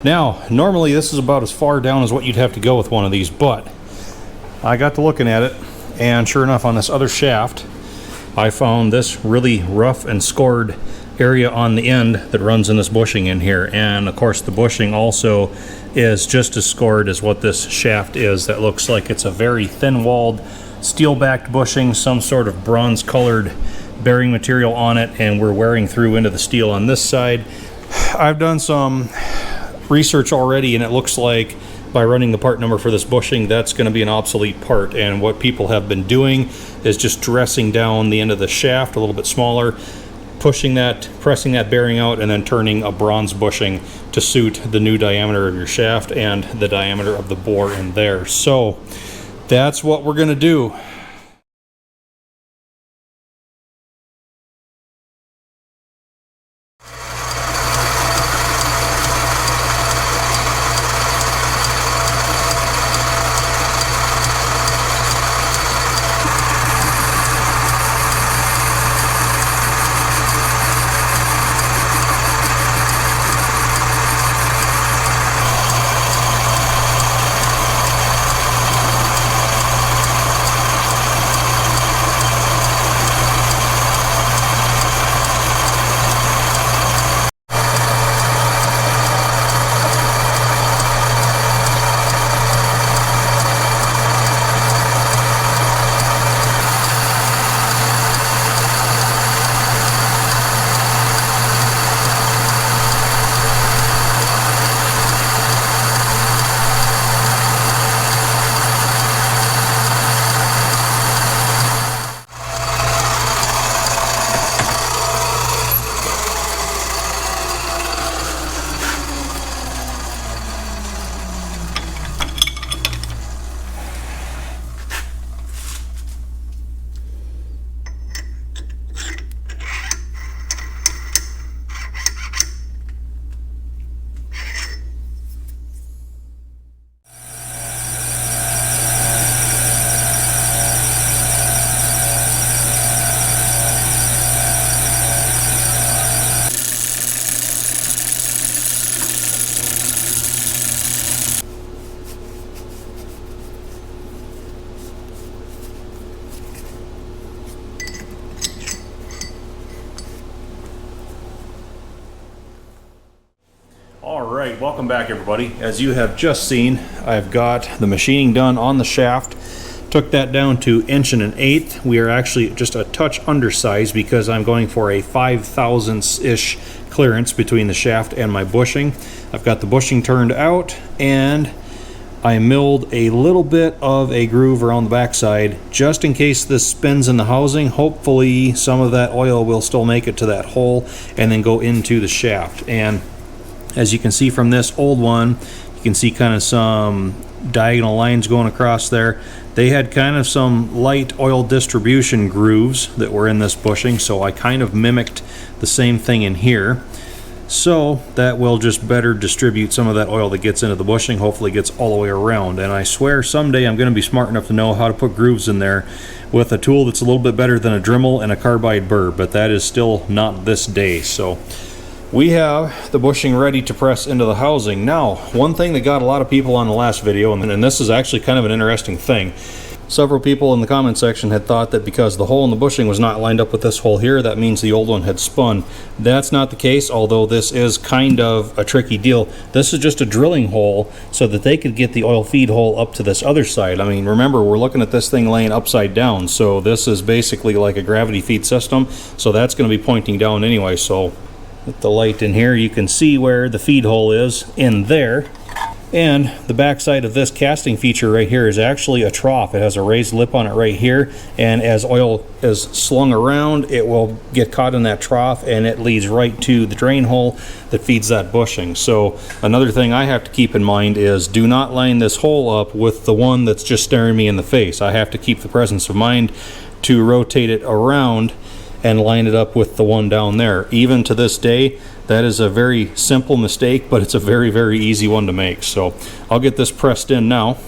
Now, normally this is about as far down as what you'd have to go with one of these, but I got to looking at it, and sure enough, on this other shaft, I found this really rough and scored area on the end that runs in this bushing in here. And of course, the bushing also is just as scored as what this shaft is. That looks like it's a very thin-walled, steel-backed bushing, some sort of bronze-colored bearing material on it, and we're wearing through into the steel on this side. I've done some research already, and it looks like by running the part number for this bushing, that's going to be an obsolete part. And what people have been doing is just dressing down the end of the shaft a little bit smaller, pushing that, pressing that bearing out, and then turning a bronze bushing to suit the new diameter of your shaft and the diameter of the bore in there. So that's what we're going to do. Alright, welcome back everybody. As you have just seen, I've got the machining done on the shaft. Took that down to 1.125". We are actually just a touch undersized because I'm going for a 5/1000-ish clearance between the shaft and my bushing. I've got the bushing turned out, and I milled a little bit of a groove around the backside just in case this spins in the housing. Hopefully some of that oil will still make it to that hole and then go into the shaft. And as you can see from this old one, you can see kind of some diagonal lines going across there. They had kind of some light oil distribution grooves that were in this bushing, so I kind of mimicked the same thing in here. So that will just better distribute some of that oil that gets into the bushing. Hopefully it gets all the way around. And I swear someday I'm going to be smart enough to know how to put grooves in there with a tool that's a little bit better than a Dremel and a carbide burr, but that is still not this day. So we have the bushing ready to press into the housing. Now, one thing that got a lot of people on the last video, and this is actually kind of an interesting thing. Several people in the comment section had thought that because the hole in the bushing was not lined up with this hole here, that means the old one had spun. That's not the case, although this is kind of a tricky deal. This is just a drilling hole so that they could get the oil feed hole up to this other side. I mean, remember, we're looking at this thing laying upside down, so this is basically like a gravity feed system, so that's going to be pointing down anyway. So with the light in here, you can see where the feed hole is in there. And the back side of this casting feature right here is actually a trough. It has a raised lip on it right here, and as oil is slung around, it will get caught in that trough and it leads right to the drain hole that feeds that bushing. So another thing I have to keep in mind is do not line this hole up with the one that's just staring me in the face. I have to keep the presence of mind to rotate it around and line it up with the one down there. Even to this day, that is a very simple mistake, but it's a very, very easy one to make. So I'll get this pressed in now.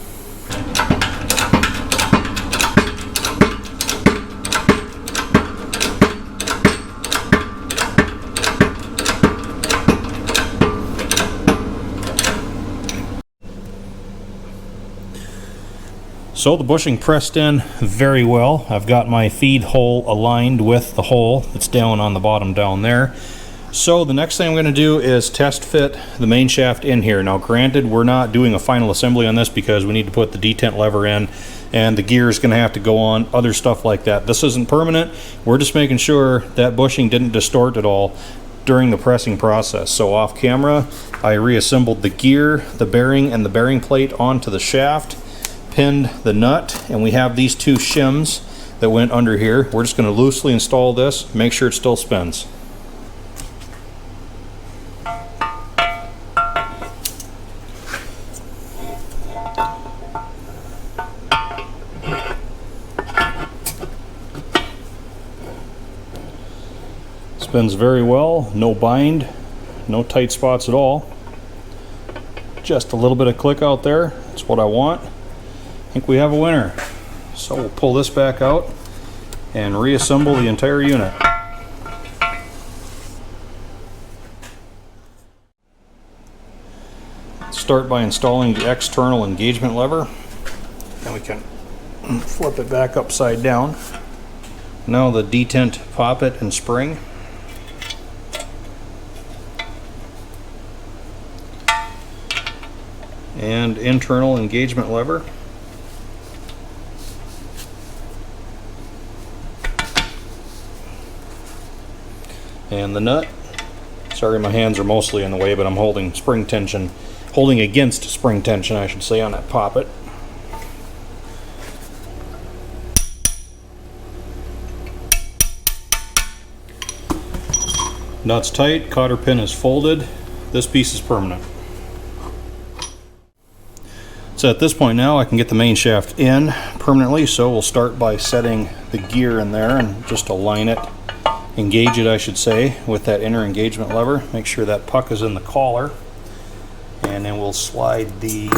So the bushing pressed in very well. I've got my feed hole aligned with the hole that's down on the bottom down there. So the next thing I'm going to do is test fit the main shaft in here. Now granted, we're not doing a final assembly on this because we need to put the detent lever in and the gear is going to have to go on, other stuff like that. This isn't permanent. We're just making sure that bushing didn't distort at all during the pressing process. So off camera, I reassembled the gear, the bearing, and the bearing plate onto the shaft, pinned the nut, and we have these two shims that went under here. We're just going to loosely install this, make sure it still spins. Spins very well, no bind, no tight spots at all. Just a little bit of click out there, that's what I want. I think we have a winner. So we'll pull this back out and reassemble the entire unit. Start by installing the external engagement lever. And we can flip it back upside down. Now the detent poppet and spring. And internal engagement lever. And the nut. Sorry, my hands are mostly in the way, but I'm holding spring tension, holding against spring tension, I should say, on that poppet. Nut's tight, cotter pin is folded. This piece is permanent. So at this point now I can get the main shaft in permanently, so we'll start by setting the gear in there and just align it, engage it I should say, with that inner engagement lever. Make sure that puck is in the collar, and then we'll slide the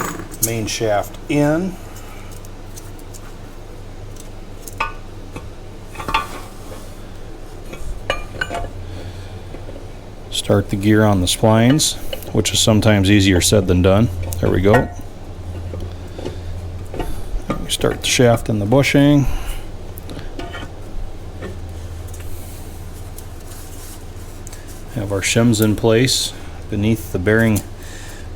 main shaft in. Start the gear on the splines, which is sometimes easier said than done. There we go. Start the shaft and the bushing. Have our shims in place beneath the bearing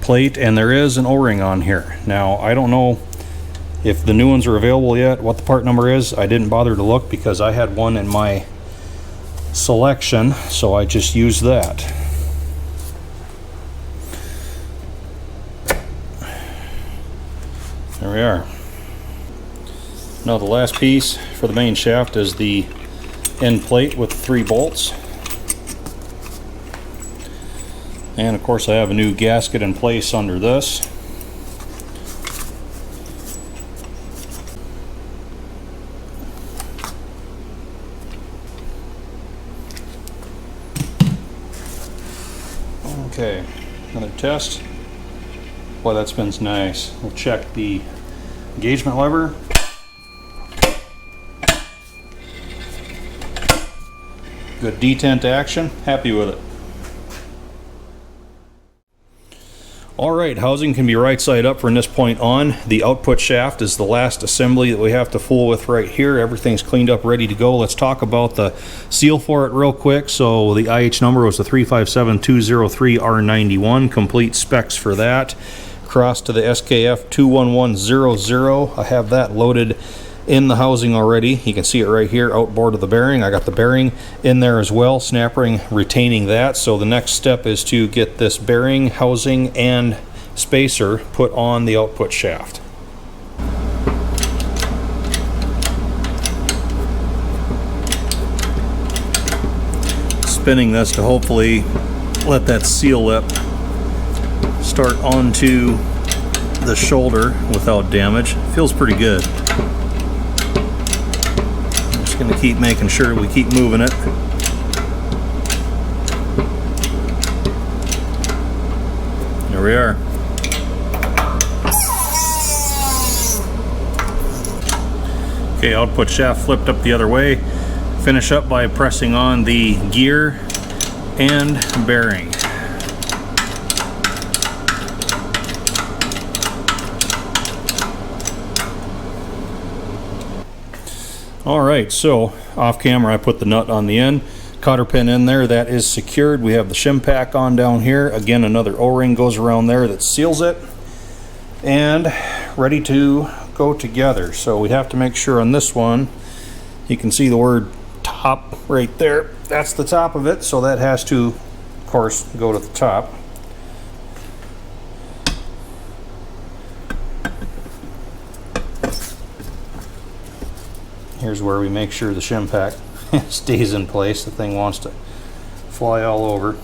plate, and there is an O-ring on here. Now I don't know if the new ones are available yet, what the part number is. I didn't bother to look because I had one in my selection, so I just used that. There we are. Now the last piece for the main shaft is the end plate with 3 bolts. And of course I have a new gasket in place under this. Okay, another test. Boy, that spins nice. We'll check the engagement lever. Good detent action, happy with it. Alright, housing can be right side up from this point on. The output shaft is the last assembly that we have to fool with right here. Everything's cleaned up, ready to go. Let's talk about the seal for it real quick. So the IH number was the 357203R91, complete specs for that. Cross to the SKF 21100. I have that loaded in the housing already. You can see it right here, outboard of the bearing. I got the bearing in there as well, snap ring retaining that. So the next step is to get this bearing, housing, and spacer put on the output shaft. Spinning this to hopefully let that seal lip start onto the shoulder without damage. Feels pretty good. Going to keep making sure we keep moving it. There we are. Okay, output shaft flipped up the other way. Finish up by pressing on the gear and bearing. All right, so off camera I put the nut on the end, cotter pin in there, that is secured. We have the shim pack on down here. Again, another O-ring goes around there that seals it, and ready to go together. So we have to make sure on this one, you can see the word top right there. That's the top of it, so that has to, of course, go to the top. Here's where we make sure the shim pack stays in place. The thing wants to fly all over.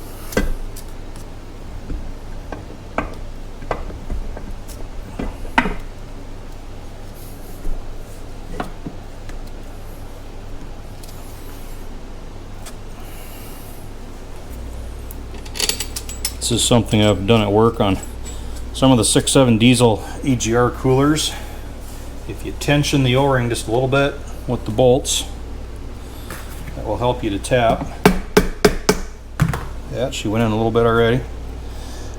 This is something I've done at work on some of the 6.7 diesel EGR coolers. If you tension the O-ring just a little bit with the bolts, that will help you to tap. Yeah, she went in a little bit already.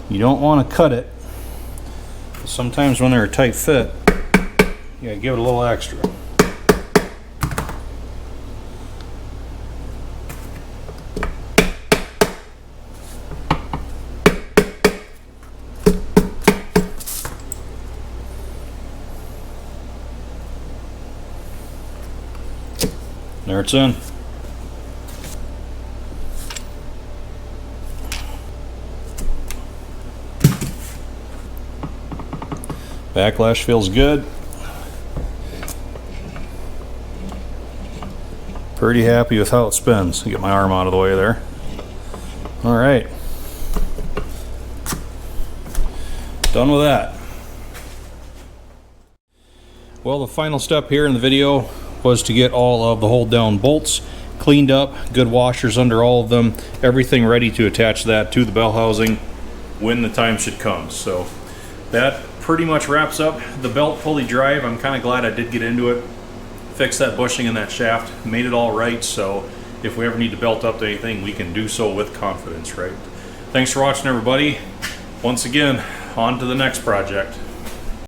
You don't want to cut it. Sometimes when they're a tight fit, you gotta give it a little extra. There it's in. Backlash feels good. Pretty happy with how it spins. Get my arm out of the way there. All right. Done with that. Well, the final step here in the video was to get all of the hold down bolts cleaned up, good washers under all of them, everything ready to attach that to the bell housing when the time should come. So that pretty much wraps up the belt pulley drive. I'm kind of glad I did get into it, fix that bushing in that shaft, made it all right, so if we ever need to belt up to anything, we can do so with confidence, right? Thanks for watching, everybody. Once again, on to the next project.